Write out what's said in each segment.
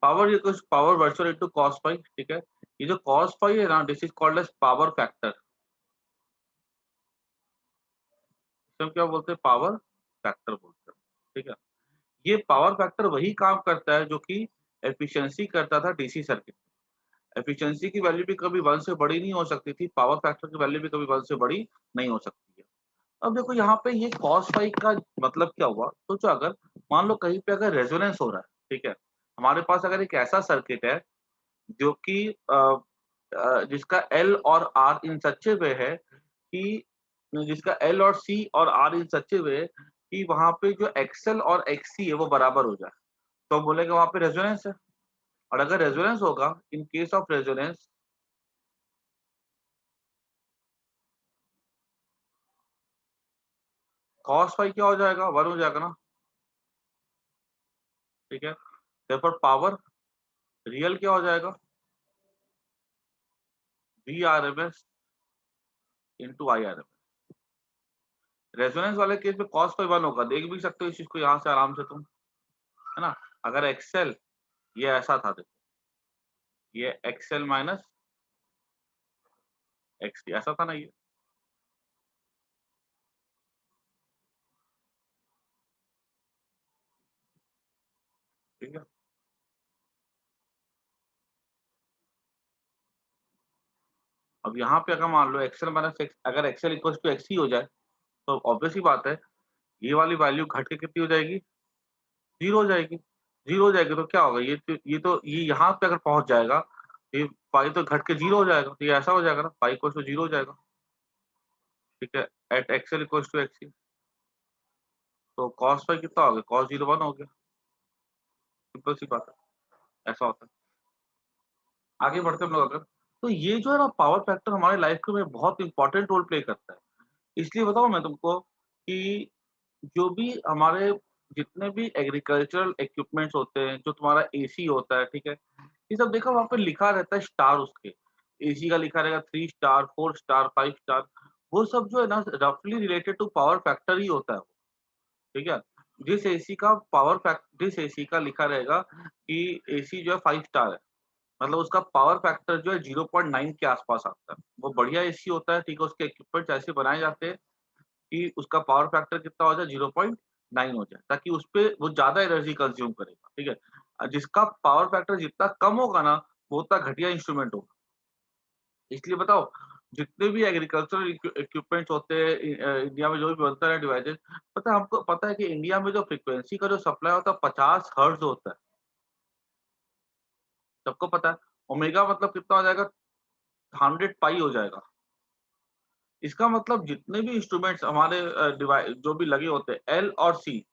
Power equals power virtual into cos phi, ठीक है। ये जो cos फाई है ना, this is called as power factor. इसको क्या बोलते हैं? पावर फैक्टर बोलते हैं, ठीक है। ये पावर फैक्टर वही काम करता है जो कि एफिशिएंसी करता था डीसी सर्किट। एफिशिएंसी की वैल्यू भी कभी 1 से बड़ी नहीं हो सकती थी, पावर फैक्टर की वैल्यू भी कभी 1 से बड़ी नहीं हो सकती है। अब देखो यहाँ पे ये cos फाई का मतलब क्या हुआ, सोचो अगर मान लो कहीं पे अगर रेजोनेंस हो रहा है, ठीक है, हमारे पास अगर एक ऐसा सर्किट है जो कि जिसका एल और आर इन सच ए वे है कि जिसका एल और सी और आर इन सच ए वे कि वहां पे जो एक्सएल और एक्ससी है वो बराबर हो जाए, तो हम बोलेंगे वहां पे रेजोनेंस है। और अगर रेजोनेंस होगा, in case of resonance, cos phi क्या हो जाएगा? 1 हो जाएगा ना, ठीक है। therefore पावर रियल क्या हो जाएगा? V R M S into I R M S. Resonance वाले केस में cos फाई 1 होगा, देख भी सकते हो इस चीज को यहाँ से आराम से तुम, है ना। अगर एक्सेल ये ऐसा था, देखो ये एक्सेल माइनस एक्स ऐसा था ना ये, ठीक है। अब यहाँ पे अगर मान लो एक्सेल माइनस एक्स, अगर एक्सेल इक्वल टू एक्स ही हो जाए, तो ऑब्वियस ही बात है ये वाली वैल्यू घट के कितनी हो जाएगी? 0 हो जाएगी। 0 हो जाएगी तो क्या होगा? ये यहाँ पे अगर पहुंच जाएगा, ये पाई तो घट के 0 हो जाएगा, तो ये ऐसा हो जाएगा ना, पाई इक्वल टू 0 हो जाएगा, ठीक है। At X L equal to X, तो कॉस फाई कितना हो गया? कॉस 0 1 हो गया, सिंपल सी बात है, ऐसा होता है। आगे बढ़ते हम लोग अगर, तो ये जो है ना पावर फैक्टर हमारे लाइफ में बहुत इंपॉर्टेंट रोल प्ले करता है। इसलिए बताऊं मैं तुमको कि जो भी हमारे जितने भी एग्रीकल्चरल इक्विपमेंट्स होते हैं, जो तुम्हारा एसी होता है, ठीक है, ये सब देखो वहां पे लिखा रहता है स्टार, उसके एसी का लिखा रहेगा 3 स्टार 4 स्टार 5 स्टार, वो सब जो है ना रफली रिलेटेड टू पावर फैक्टर ही होता है, ठीक है। जिस एसी का लिखा रहेगा कि एसी जो है 5 स्टार है, मतलब उसका पावर फैक्टर जो है 0.9 के आसपास आता है, वो बढ़िया एसी होता है, ठीक है। उसके इक्विपमेंट ऐसे बनाए जाते हैं कि उसका पावर फैक्टर कितना हो जाए? 0.9 हो जाए, ताकि उस पे वो ज्यादा एनर्जी कंज्यूम करेगा, ठीक है। जिसका पावर फैक्टर जितना कम होगा ना, वो उतना घटिया इंस्ट्रूमेंट होगा। इसलिए बताओ, जितने भी एग्रीकल्चरल इक्विपमेंट्स होते हैं इंडिया में, जो भी बनता है डिवाइसेस, पता है हमको, पता है कि इंडिया में जो फ्रीक्वेंसी का जो सप्लाई होता है 50 हर्ट्ज होता है, सबको पता है। ओमेगा मतलब कितना हो जाएगा? 100 पाई हो जाएगा। इसका मतलब जितने भी इंस्ट्रूमेंट्स हमारे डिवाइस जो भी लगे होते हैं एल और सी,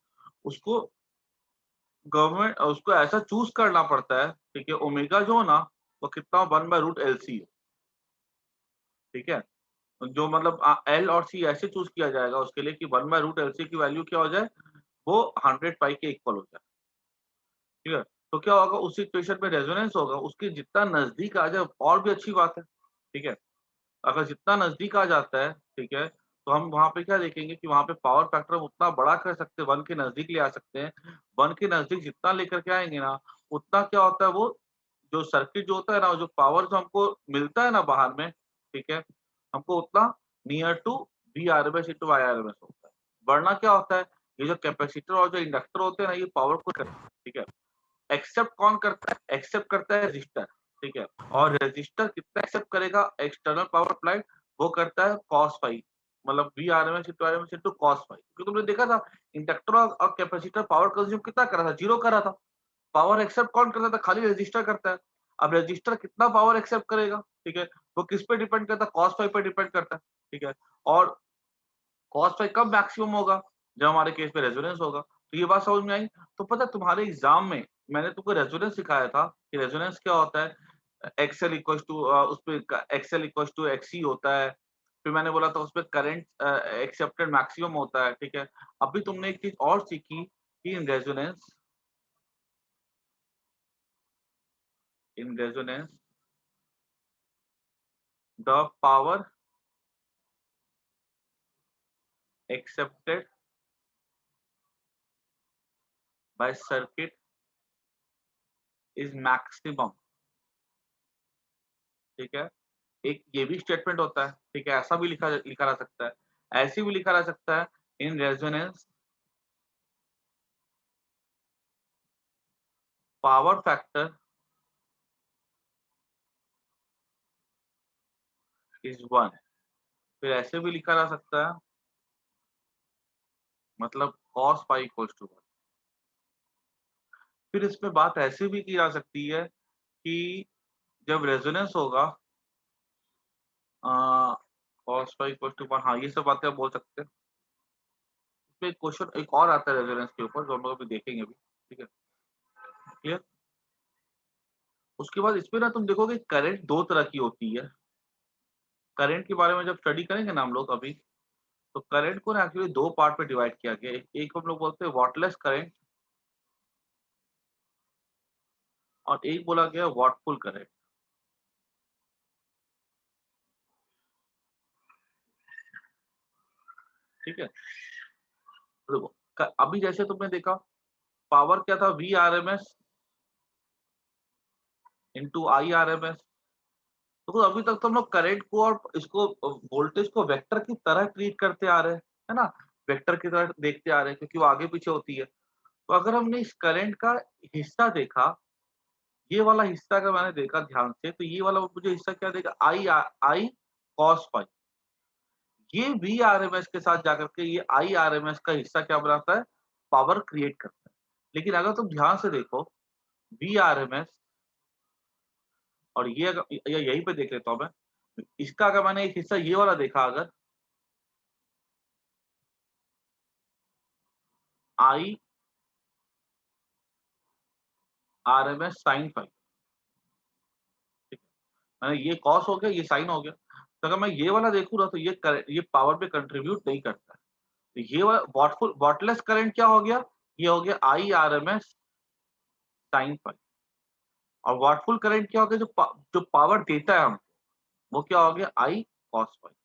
उसको गवर्नमेंट उसको ऐसा चूज करना पड़ता है, ठीक है। ओमेगा जो हो ना, वो कितना 1/√LC है, ठीक है। जो मतलब एल और सी ऐसे चूज किया जाएगा उसके लिए कि 1/√LC की वैल्यू क्या हो जाए? वो 100 पाई के इक्वल हो जाए, ठीक है। तो क्या होगा उस सिचुएशन में? रेजोनेंस होगा, उसके जितना नजदीक आ जाए और भी अच्छी बात है, ठीक है। अगर जितना नजदीक आ जाता है, ठीक है, तो हम वहां पे क्या देखेंगे कि वहां पे पावर फैक्टर हम उतना बड़ा कर सकते हैं, 1 के नजदीक ले आ सकते हैं। 1 के नजदीक जितना लेकर के आएंगे ना, उतना क्या होता है, वो जो सर्किट जो होता है ना, जो पावर जो हमको मिलता है ना बाहर में, ठीक है, हमको उतना near to V R M S into I R M S होता है। वरना क्या होता है, ये जो कैपेसिटर और जो इंडक्टर होते हैं ना, ये पावर को करते हैं, ठीक है। एक्सेप्ट कौन करता है? एक्सेप्ट करता है रजिस्टर, ठीक है। और रजिस्टर कितना एक्सेप्ट करेगा एक्सटर्नल पावर अप्लाइड? वो करता है cos फाई, मतलब V R M S into R M S into cos phi. क्योंकि तुमने देखा था इंडक्टर और कैपेसिटर पावर कंज्यूम कितना कर रहा था? 0 कर रहा था। पावर एक्सेप्ट कौन करता था? खाली रजिस्टर करता है। अब रजिस्टर कितना पावर एक्सेप्ट करेगा, ठीक है, वो किस पे डिपेंड करता है? cos फाई पे डिपेंड करता है, ठीक है। और कॉस्ट फाई कब मैक्सिमम होगा? जब हमारे केस में रेजोनेंस होगा। तो ये बात समझ में आई? तो पता है तुम्हारे एग्जाम में मैंने तुमको रेजोनेंस सिखाया था कि रेजोनेंस क्या होता है। एक्सएल इक्वल्स टू उसपे एक्सएल इक्वल्स टू एक्सई होता है। फिर मैंने बोला था उसपे करंट एक्सेप्टेड मैक्सिमम होता है, ठीक है। अभी तुमने एक चीज और सीखी कि in resonance the power accepted by circuit is maximum. ठीक है, एक ये भी स्टेटमेंट होता है। ठीक है, ऐसा भी लिखा लिखा जा सकता है, ऐसे भी लिखा जा सकता है, in resonance power factor is 1। फिर ऐसे भी लिखा जा सकता है, मतलब cos पाई इक्वल्स टू 1। फिर इसमें बात ऐसे भी की जा सकती है कि जब रेजोनेंस होगा cos पाई इक्वल्स टू 1, हाँ ये सब बातें आप बोल सकते हैं। इसमें एक क्वेश्चन एक और आता है रेजोनेंस के ऊपर, जो हम लोग अभी देखेंगे भी। ठीक है, क्लियर। उसके बाद इसमें ना तुम देखोगे करंट दो तरह की होती है। करंट के बारे में जब स्टडी करेंगे ना हम लोग अभी, तो करंट को ना एक्चुअली दो पार्ट में डिवाइड किया गया है। एक हम लोग बोलते हैं वॉटलेस करंट, और एक बोला गया वॉटफुल करंट। ठीक है, तो देखो अभी जैसे तुमने देखा पावर क्या था, V R M S into I R M S. तो अभी तक तो हम लोग करंट को और इसको वोल्टेज को वेक्टर की तरह ट्रीट करते आ रहे हैं, है ना, वेक्टर की तरह देखते आ रहे हैं, क्योंकि वो आगे पीछे होती है। तो अगर हमने इस करंट का हिस्सा देखा, ये वाला हिस्सा अगर मैंने देखा ध्यान से, तो ये वाला मुझे हिस्सा क्या देगा, आई आई कॉस पाई। ये वी आर एम एस के साथ जाकर के ये आई आर एम एस का हिस्सा क्या बनाता है, पावर क्रिएट करता है। लेकिन अगर तुम ध्यान से देखो, वी आर एम एस और ये अगर यहीं पे देख लेता हूं मैं, इसका अगर मैंने एक हिस्सा ये वाला देखा, अगर I R M S sine five, मैंने ये कॉस हो गया, ये साइन हो गया। तो अगर मैं ये वाला देखूँ ना, तो ये पावर पे कंट्रीब्यूट नहीं करता है। तो ये वाला वॉटलेस करंट क्या हो गया, ये हो गया I R M S sine five. और वॉटफुल करंट क्या हो गया, जो पावर देता है हम, वो क्या हो गया, आई कॉस फाइव।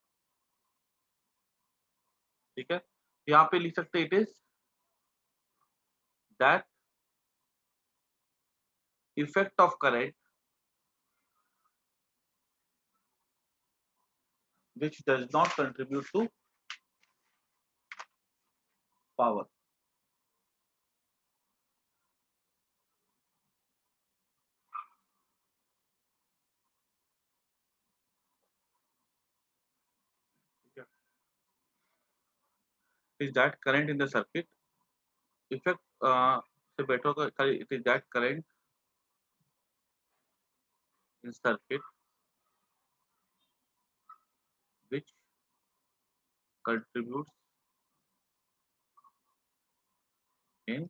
ठीक है, यहाँ पे लिख सकते it is that effect of current which does not contribute to power। is that current in the circuit effect से बेटर होगा, it is that current in circuit which contributes in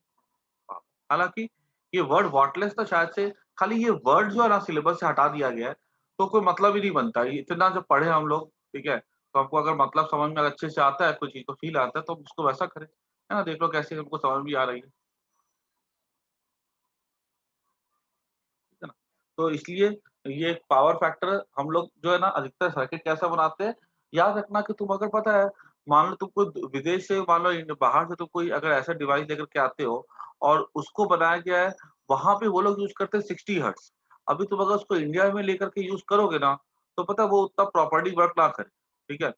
power। हालांकि ये वर्ड वॉटलेस तो शायद से खाली ये word जो है ना सिलेबस से हटा दिया गया है, तो कोई मतलब ही नहीं बनता है। इतना जब पढ़े हम लोग, ठीक है, तो हमको अगर मतलब समझ में अच्छे से आता है, कोई चीज को फील आता है, तो उसको वैसा करें, है ना। देख लो कैसे हमको समझ भी आ रही है, ठीक है ना। तो इसलिए ये पावर फैक्टर हम लोग जो है ना अधिकतर सर्किट कैसा बनाते हैं, याद रखना कि तुम अगर पता है, मान लो तुम कोई विदेश से, मान लो बाहर से तुम कोई अगर ऐसा डिवाइस लेकर के आते हो और उसको बनाया गया है, वहां पे वो लोग यूज करते हैं 60 हर्ट्ज। अभी तुम अगर उसको इंडिया में लेकर के यूज करोगे ना, तो पता है वो उतना प्रॉपर्ली वर्क ना करे। ठीक है,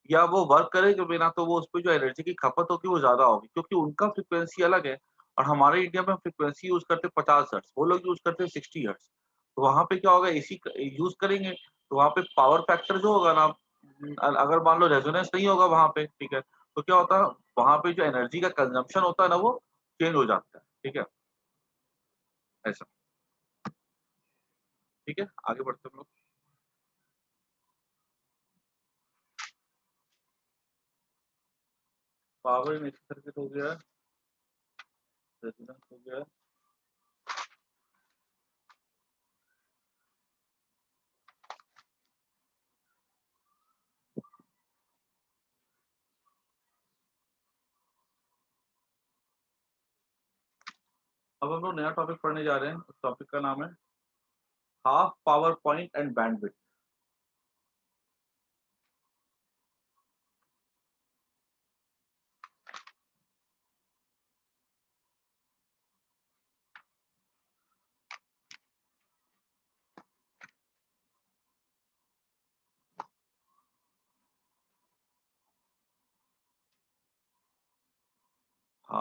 या वो वर्क करेगा बिना, तो वो उसपे जो एनर्जी की खपत होगी वो ज्यादा होगी, क्योंकि उनका फ्रिक्वेंसी अलग है। और हमारे इंडिया में फ्रिक्वेंसी यूज करते हैं 50 हर्ट्ज, वो लोग यूज करते हैं 60 हर्ट्ज। तो वहां पे क्या होगा, एसी यूज करेंगे, तो वहां पे पावर फैक्टर जो होगा ना, अगर मान लो रेजोनेंस नहीं होगा वहां पे, ठीक है, तो क्या होता है, वहां पे जो एनर्जी का कंजम्पशन होता है ना, वो चेंज हो जाता है। ठीक है, ऐसा। ठीक है, आगे बढ़ते हैं हम लोग। पावर इन एसी सर्किट हो गया, रेजोनेंस हो गया। अब हम लोग नया टॉपिक पढ़ने जा रहे हैं। उस टॉपिक का नाम है half power point and bandwidth.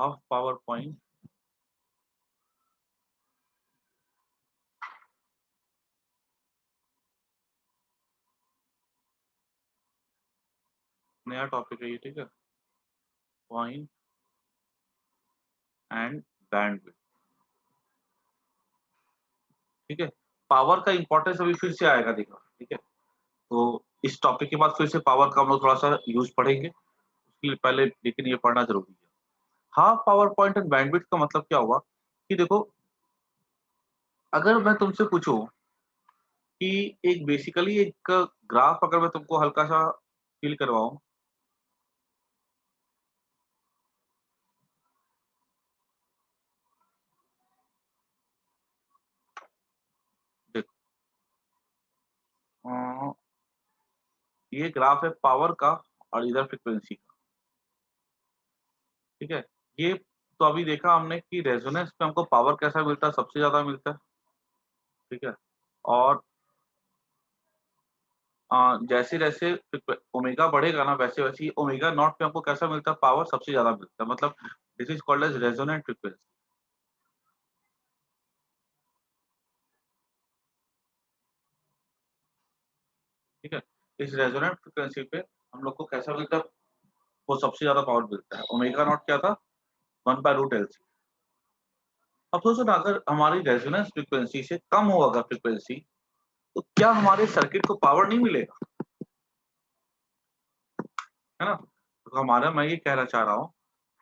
Half power point नया टॉपिक है ये, ठीक है, पॉइंट एंड बैंडविड्थ, ठीक है। पावर का इंपॉर्टेंस अभी फिर से आएगा, देखो, ठीक है। तो इस टॉपिक के बाद फिर से पावर का हम लोग थोड़ा सा यूज पढ़ेंगे, उसके लिए पहले लेकिन ये पढ़ना जरूरी है। Half power point and bandwidth का मतलब क्या हुआ कि देखो, अगर मैं तुमसे पूछूं कि एक बेसिकली एक ग्राफ अगर मैं तुमको हल्का सा फील करवाऊं, देखो, ये ग्राफ है पावर का और इधर फ्रिक्वेंसी का, ठीक है। ये तो अभी देखा हमने कि रेजोनेंस में हमको पावर कैसा मिलता है, सबसे ज्यादा मिलता है, ठीक है। और जैसे जैसे ओमेगा बढ़ेगा ना, वैसे वैसे ही ओमेगा नॉट पे हमको कैसा मिलता है, पावर सबसे ज्यादा मिलता है, मतलब this is called as resonant frequency, ठीक है। इस रेजोनेंट फ्रिक्वेंसी पे हम लोग को कैसा मिलता है, वो सबसे ज्यादा पावर मिलता है। ओमेगा नॉट क्या था, 1/√LC। अब सोचो ना, अगर हमारी रेजोनेंस फ्रिक्वेंसी से कम हो अगर फ्रिक्वेंसी, तो क्या हमारे सर्किट को पावर नहीं मिलेगा, है ना। तो हमारा, मैं ये कहना चाह रहा हूँ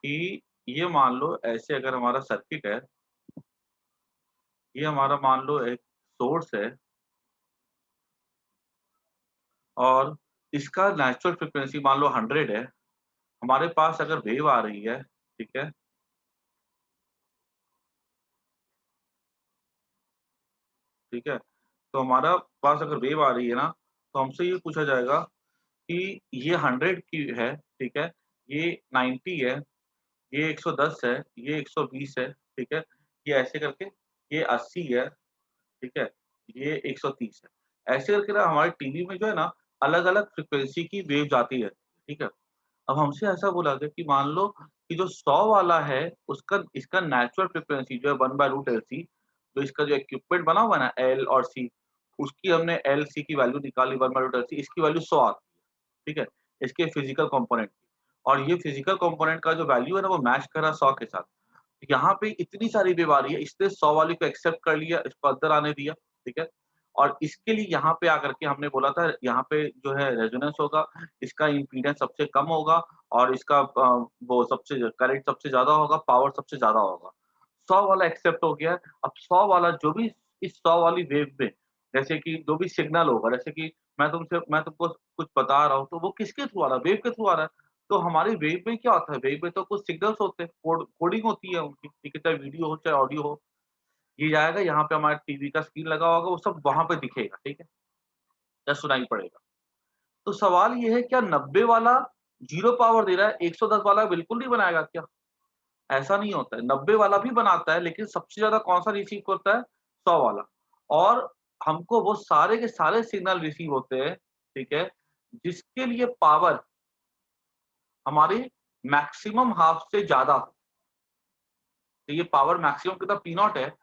कि ये मान लो ऐसे अगर हमारा सर्किट है, ये हमारा मान लो एक सोर्स है, और इसका नेचुरल फ्रिक्वेंसी मान लो 100 है। हमारे पास अगर वेव आ रही है, ठीक है, ठीक है, तो हमारा पास अगर वेव आ रही है ना, तो हमसे ये पूछा जाएगा कि ये 100 की है, ठीक है, ये 90 है, ये 110 है, ये 120 है, ठीक है, ये ऐसे करके, ये 80 है, ठीक है, ये 130 है, ऐसे करके ना हमारे टीवी में जो है ना अलग अलग फ्रिक्वेंसी की वेव जाती है, ठीक है। अब हमसे ऐसा बोला गया कि मान लो कि जो 100 वाला है, उसका इसका नेचुरल फ्रिक्वेंसी जो है 1/√LC, जो इसका जो इक्विपमेंट बना हुआ है ना एल और सी, उसकी हमने एल सी की वैल्यू निकाली 1/√LC, इसकी वैल्यू 100 आती है, ठीक है, इसके फिजिकल कंपोनेंट की। और ये फिजिकल कंपोनेंट का जो वैल्यू है ना, वो मैच कर रहा है 100 के साथ। यहाँ पे इतनी सारी वेव आ रही है, इसने 100 वाली को एक्सेप्ट कर लिया, इसको अंदर आने दिया, ठीक है। और इसके लिए यहाँ पे आकर के हमने बोला था, यहाँ पे जो है रेजोनेंस होगा, इसका इम्पीडेंस सबसे कम होगा, और इसका वो सबसे करंट सबसे ज्यादा होगा, पावर सबसे ज्यादा होगा। 100 वाला एक्सेप्ट हो गया है। अब 100 वाला जो भी इस 100 वाली वेव में, जैसे कि जो भी सिग्नल होगा, जैसे कि मैं तुमको कुछ बता रहा हूँ, तो वो किसके थ्रू आ रहा है, वेव के थ्रू आ रहा है। तो हमारी वेव में क्या होता है, वेव में तो कुछ सिग्नल्स होते हैं, कोडिंग होती है उनकी, ठीक है, चाहे वीडियो हो चाहे ऑडियो हो। ये जाएगा यहाँ पे, हमारे टीवी का स्क्रीन लगा होगा, वो सब वहां पे दिखेगा, ठीक है, या सुनाई पड़ेगा। तो सवाल ये है, क्या 90 वाला जीरो पावर दे रहा है, 110 वाला बिल्कुल नहीं बनाएगा क्या? ऐसा नहीं होता है, 90 वाला भी बनाता है, लेकिन सबसे ज्यादा कौन सा रिसीव करता है, 100 वाला। और हमको वो सारे के सारे सिग्नल रिसीव होते हैं, ठीक है, जिसके लिए पावर हमारी मैक्सिमम हाफ से ज्यादा हो। तो ये पावर मैक्सिमम कितना, पी नॉट है,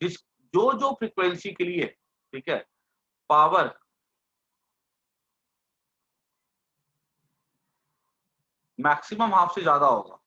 जिस जो जो फ्रीक्वेंसी के लिए, ठीक है, पावर मैक्सिमम हाफ से ज्यादा होगा,